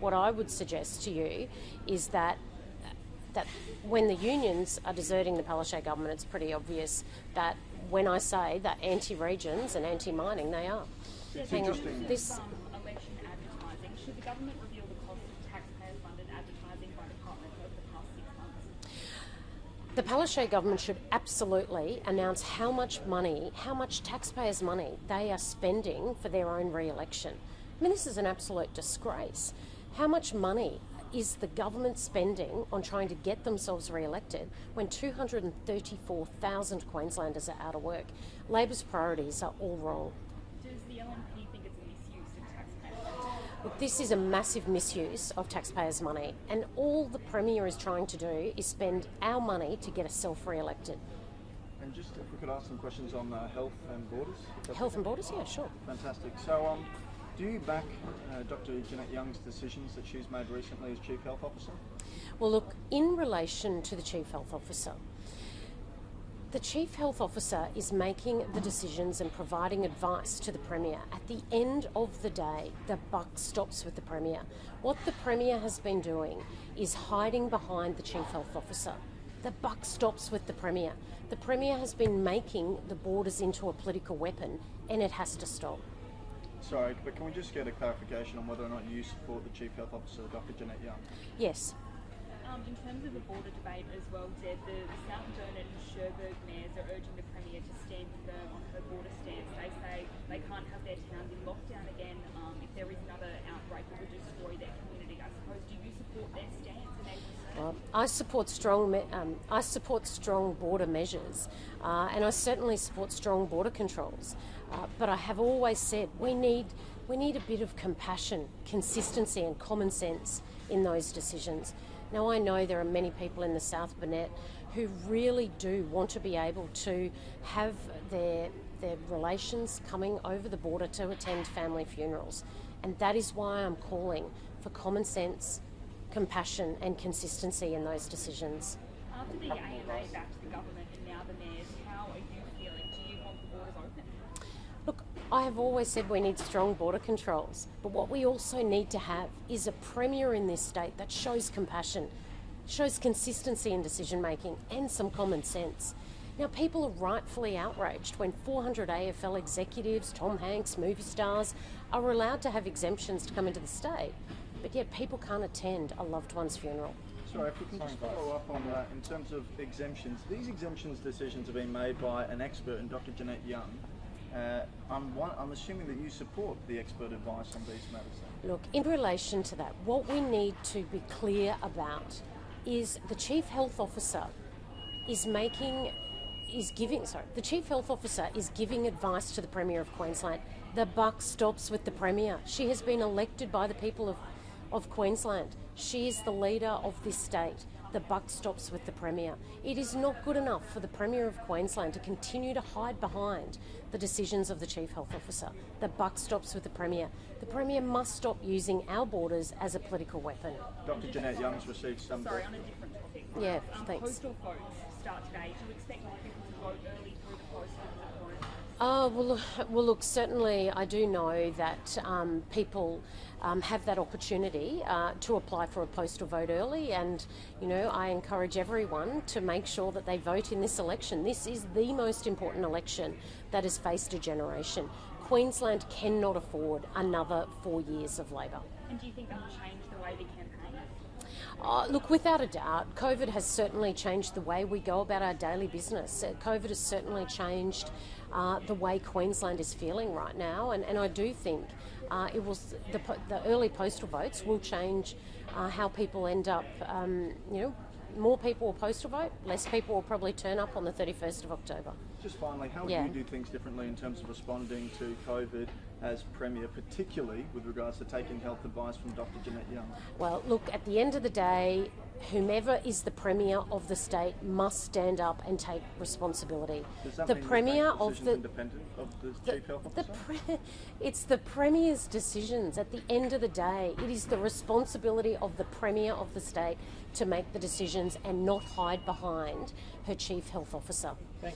what I would suggest to you is that when the unions are deserting the Palaszczuk government, it's pretty obvious that when I say that anti-regions and anti-mining, they are. It's Hang on. interesting. This Election advertising. Should the government reveal the cost of taxpayer-funded advertising by department over the past 6 months? The Palaszczuk government should absolutely announce how much money, how much taxpayers' money they are spending for their own re-election. I mean, this is an absolute disgrace. How much money is the government spending on trying to get themselves re-elected when 234,000 Queenslanders are out of work? Labor's priorities are all wrong. Does the LNP think it's a misuse of taxpayers? Look, this is a massive misuse of taxpayers' money, and all the Premier is trying to do is spend our money to get herself re-elected. And just if we could ask some questions on health and borders. if that's Health okay. and borders, yeah, sure. Fantastic. So, do you back Dr. Jeanette Young's decisions that she's made recently as Chief Health Officer? Well, look, in relation to the Chief Health Officer, the Chief Health Officer is making the decisions and providing advice to the Premier. At the end of the day, the buck stops with the Premier. What the Premier has been doing is hiding behind the Chief Health Officer. The buck stops with the Premier. The Premier has been making the borders into a political weapon, and it has to stop. Sorry, but can we just get a clarification on whether or not you support the Chief Health Officer, Dr. Jeanette Young? Yes. In terms of the border debate as well, Deb, the Southampton and Cherbourg mayors are urging the Premier to stand firm on her border stance. They say they can't have their towns in lockdown again. If there is another outbreak, it would destroy their community. I suppose, do you support their stance and their concern? Well, I support strong border measures, and I certainly support strong border controls. But I have always said we need a bit of compassion, consistency, and common sense in those decisions. Now, I know there are many people in the South Burnett who really do want to be able to have their relations coming over the border to attend family funerals, and that is why I'm calling for common sense, compassion and consistency in those decisions. After the AMA backed the government and now the mayors, how are you feeling? Do you want the borders open? Look, I have always said we need strong border controls, but what we also need to have is a Premier in this state that shows compassion, shows consistency in decision making and some common sense. Now, people are rightfully outraged when 400 AFL executives, Tom Hanks, movie stars are allowed to have exemptions to come into the state, but yet people can't attend a loved one's funeral. Sorry, if we can just follow up on that in terms of exemptions. These exemptions decisions have been made by an expert in Dr. Jeanette Young. I'm assuming that you support the expert advice on these matters. Look, in relation to that, what we need to be clear about is the Chief Health Officer is giving advice to the Premier of Queensland. The buck stops with the Premier. She has been elected by the people of Queensland. She is the leader of this state. The buck stops with the Premier. It is not good enough for the Premier of Queensland to continue to hide behind the decisions of the Chief Health Officer. The buck stops with the Premier. The Premier must stop using our borders as a political weapon. Dr. Jeanette Young's received some... Sorry, on a different topic. Yeah, thanks. Postal votes start today. Do you expect more people to vote early through the post than the phone? Well, look, certainly I do know that people have that opportunity to apply for a postal vote early, and, you know, I encourage everyone to make sure that they vote in this election. This is the most important election that has faced a generation. Queensland cannot afford another 4 years of Labor. And do you think that will change the way we campaign? Look, without a doubt, COVID has certainly changed the way we go about our daily business. COVID has certainly changed the way Queensland is feeling right now, and I do think the early postal votes will change how people end up. More people will postal vote, less people will probably turn up on the 31st of October. Just finally, how would you do things differently in terms of responding to COVID as Premier, particularly with regards to taking health advice from Dr. Jeanette Young? Well, look, at the end of the day, whomever is the Premier of the state must stand up and take responsibility. Does that the mean Premier make of the independent of the Chief Health Officer? It's the Premier's decisions. At the end of the day, it is the responsibility of the Premier of the state to make the decisions and not hide behind her Chief Health Officer.